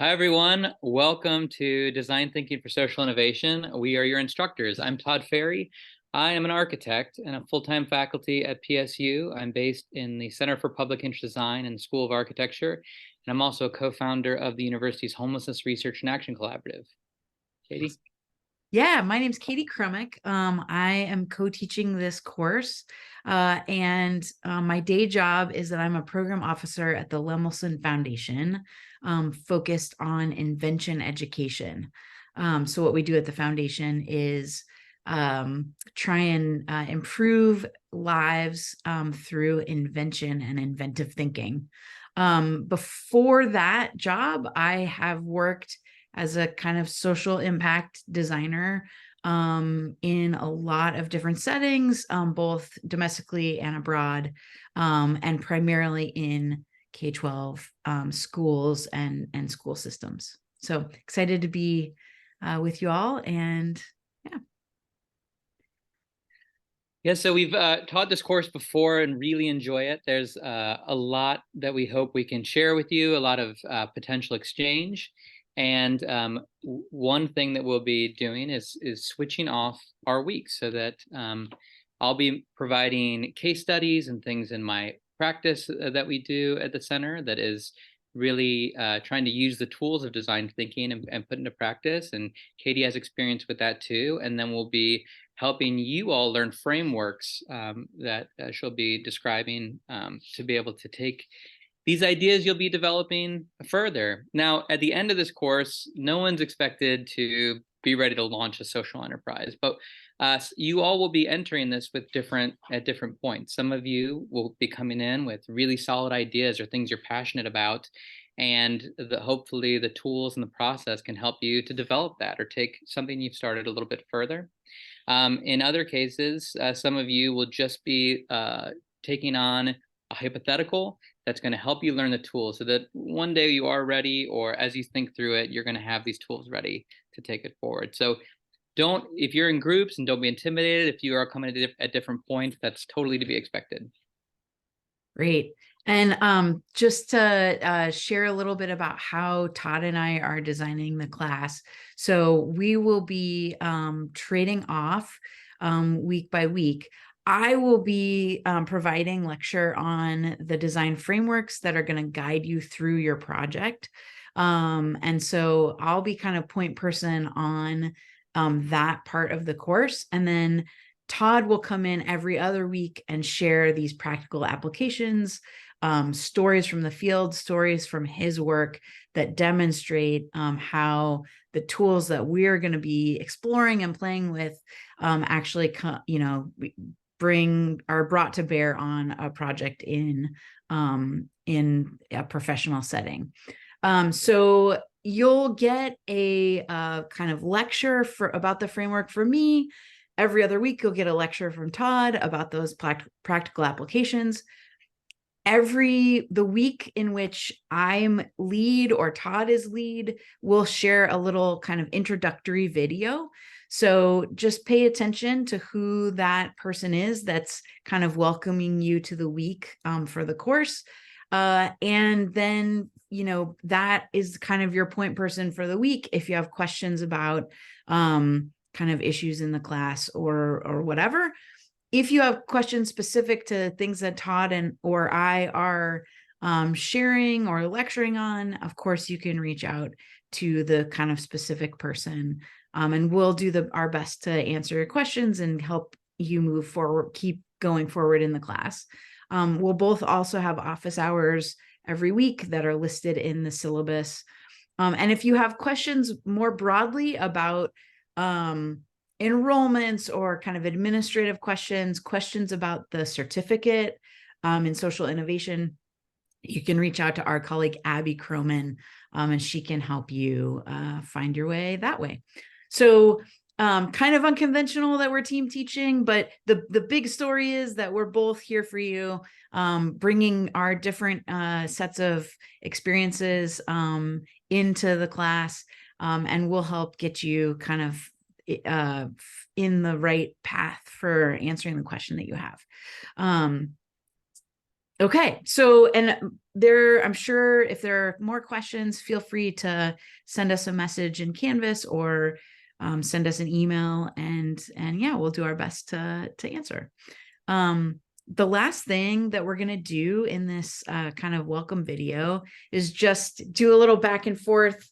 Hi, everyone. Welcome to Design Thinking for Social Innovation. We are your instructors. I'm Todd Ferry. I am an architect and a full-time faculty at PSU. I'm based in the Center for Public Interest Design and the School of Architecture, and I'm also a co-founder of the university's Homelessness Research and Action Collaborative. Katie? Yeah, my name's Katie Krumick. I am co-teaching this course, and my day job is that I'm a program officer at the Lemelson Foundation, focused on invention education. So what we do at the foundation is try and improve lives through invention and inventive thinking. Before that job, I have worked as a kind of social impact designer in a lot of different settings, both domestically and abroad, and primarily in K-12 schools and school systems. So excited to be with you all, and yeah. Yeah, so we've taught this course before and really enjoy it. There's a lot that we hope we can share with you, a lot of potential exchange. And one thing that we'll be doing is switching off our weeks so that I'll be providing case studies and things in my practice that we do at the center that is really trying to use the tools of design thinking and put into practice. And Katie has experience with that too. And then we'll be helping you all learn frameworks that she'll be describing to be able to take these ideas you'll be developing further. Now, at the end of this course, no one's expected to be ready to launch a social enterprise, but you all will be entering this with at different points. Some of you will be coming in with really solid ideas or things you're passionate about, and hopefully the tools and the process can help you to develop that or take something you've started a little bit further. In other cases, some of you will just be taking on a hypothetical that's going to help you learn the tools so that one day you are ready, or as you think through it, you're going to have these tools ready to take it forward. So if you're in groups, and don't be intimidated if you are coming at different points, that's totally to be expected. Great. And just to share a little bit about how Todd and I are designing the class. So we will be trading off week by week. I will be providing lecture on the design frameworks that are going to guide you through your project. And so I'll be kind of point person on that part of the course. And then Todd will come in every other week and share these practical applications, stories from the field, stories from his work that demonstrate how the tools that we're going to be exploring and playing with actually, are brought to bear on a project in a professional setting. So you'll get a kind of lecture about the framework from me. Every other week, you'll get a lecture from Todd about those practical applications. The week in which I'm lead or Todd is lead, we'll share a little kind of introductory video. So just pay attention to who that person is that's kind of welcoming you to the week for the course. And then, that is kind of your point person for the week. If you have questions about kind of issues in the class or whatever. If you have questions specific to things that Todd or I are sharing or lecturing on, of course, you can reach out to the kind of specific person, and we'll do our best to answer your questions and help you move forward, keep going forward in the class. We'll both also have office hours every week that are listed in the syllabus. And if you have questions more broadly about enrollments or kind of administrative questions about the certificate in social innovation, you can reach out to our colleague Abby Croman, and she can help you find your way that way. So kind of unconventional that we're team teaching, but the big story is that we're both here for you, bringing our different sets of experiences into the class, and we'll help get you kind of in the right path for answering the question that you have. Okay. So, and there, I'm sure if there are more questions, feel free to send us a message in Canvas or send us an email, and yeah, we'll do our best to answer. The last thing that we're going to do in this kind of welcome video is just do a little back and forth,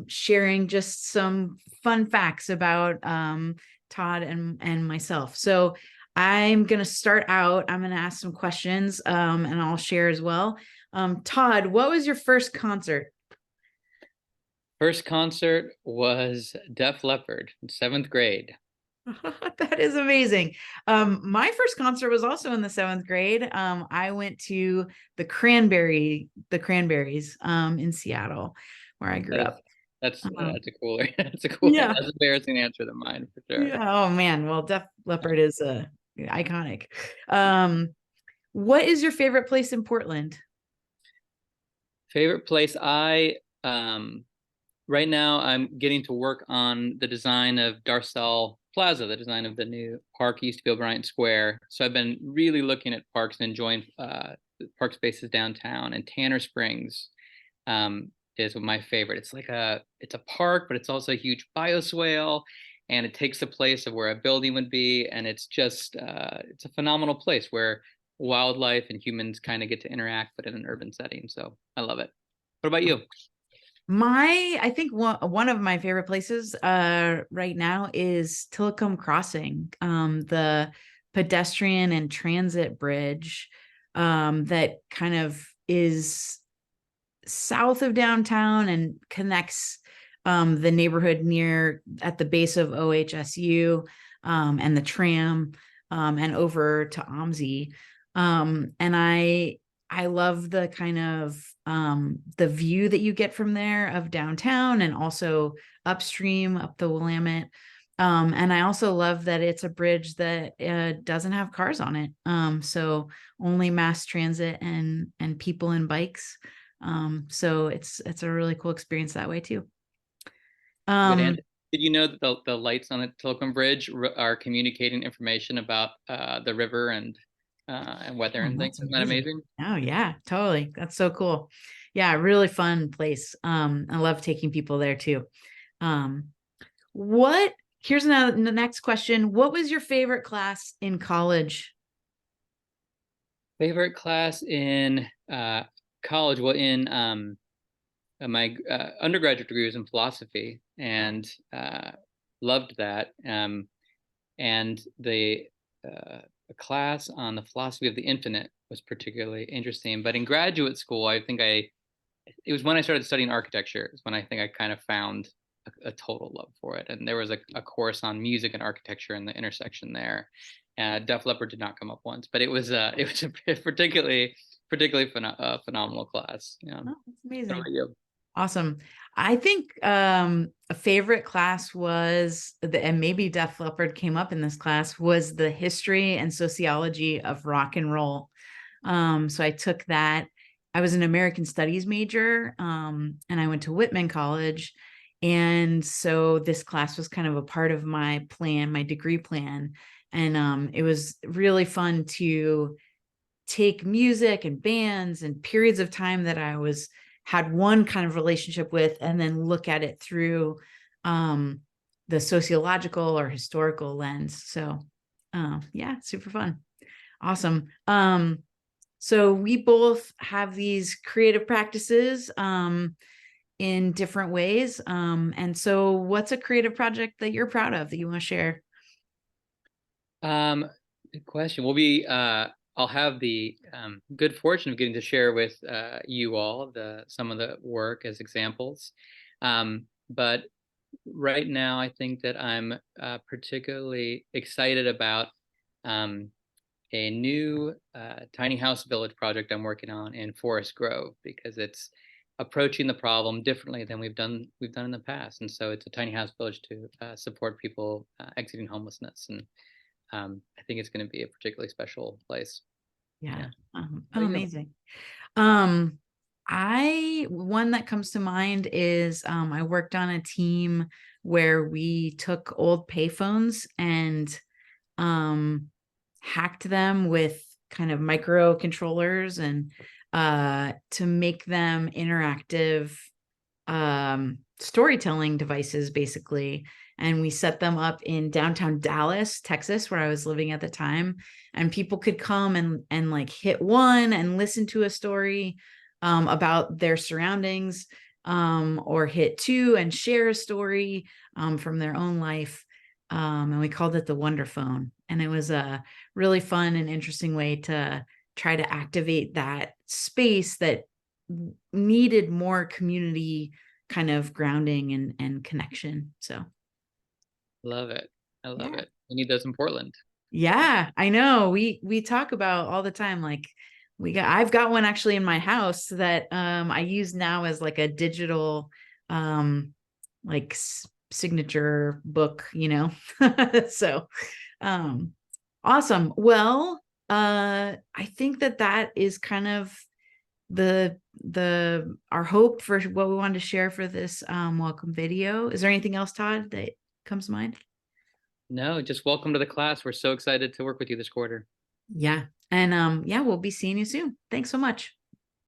sharing just some fun facts about Todd and myself. So I'm going to start out. I'm going to ask some questions, and I'll share as well. Todd, what was your first concert? First concert was Def Leppard in 7th grade. That is amazing. My first concert was also in the 7th grade. I went to the Cranberries, in Seattle, where I grew That is, up. that's a cooler, that's a cool, Yeah. that's embarrassing answer than mine for sure. Yeah. Oh man. Well, Def Leppard is iconic. Um, what is your favorite place in Portland? Favorite place? Right now I'm getting to work on the design of Darcel Plaza, the design of the new park used to be Bryant Square. So I've been really looking at parks and enjoying park spaces downtown. And Tanner Springs is my favorite. It's a park, but it's also a huge bioswale, and it takes the place of where a building would be, and it's just it's a phenomenal place where wildlife and humans kind of get to interact, but in an urban setting. So I love it. What about you? I think one of my favorite places right now is Tillicum Crossing, the pedestrian and transit bridge that kind of is south of downtown and connects the neighborhood near at the base of OHSU, and the tram, and over to OMSI. And I love the kind of the view that you get from there of downtown and also upstream up the Willamette. And I also love that it's a bridge that doesn't have cars on it. So only mass transit and people and bikes. So it's a really cool experience that way too. Good. Um, And did you know that the lights on the Tilcomb Bridge are communicating information about the river and weather oh, and things? that's Isn't that amazing. amazing? Oh yeah, totally. That's so cool. Yeah, really fun place. I love taking people there too. Um, what here's the next question. What was your favorite class in college? Favorite class in college? Well, in my undergraduate degree was in philosophy, and loved that. And the a class on the philosophy of the infinite was particularly interesting. But in graduate school, I think it was when I started studying architecture, is when I think I kind of found a total love for it. And there was a course on music and architecture in the intersection there. Def Leppard did not come up once, but it was a particularly phenomenal class. Yeah. Oh, that's What amazing. about you? Awesome. I think a favorite class was and maybe Def Leppard came up in this class, was the history and sociology of rock and roll. So I took that. I was an American Studies major, and I went to Whitman College. And so this class was kind of a part of my plan, my degree plan. And it was really fun to take music and bands and periods of time that I was had one kind of relationship with, and then look at it through the sociological or historical lens. So yeah, super fun. Awesome. So we both have these creative practices in different ways. And so what's a creative project that you're proud of that you want to share? Um, Good question. I'll have the good fortune of getting to share with you all some of the work as examples. But right now, I think that I'm particularly excited about um, a new tiny house village project I'm working on in Forest Grove, because it's approaching the problem differently than we've done in the past. And so it's a tiny house village to support people exiting homelessness. And I think it's going to be a particularly special place. Yeah. Yeah. What Oh, about you? amazing. Um, I one that comes to mind is I worked on a team where we took old payphones and um hacked them with kind of microcontrollers and to make them interactive storytelling devices, basically. And we set them up in downtown Dallas, Texas, where I was living at the time. And people could come and like hit one and listen to a story about their surroundings, or hit two and share a story from their own life. And we called it the Wonder Phone. And it was a really fun and interesting way to try to activate that space that needed more community kind of grounding and connection. So Love it. I love yeah. it. We need those in Portland. Yeah, I know. We talk about all the time, like I've got one actually in my house that I use now as like a digital like signature book, you know. So awesome. Well, I think that is kind of our hope for what we wanted to share for this welcome video. Is there anything else, Todd, that comes to mind? No, just welcome to the class. We're so excited to work with you this quarter. Yeah. And yeah, we'll be seeing you soon. Thanks so much.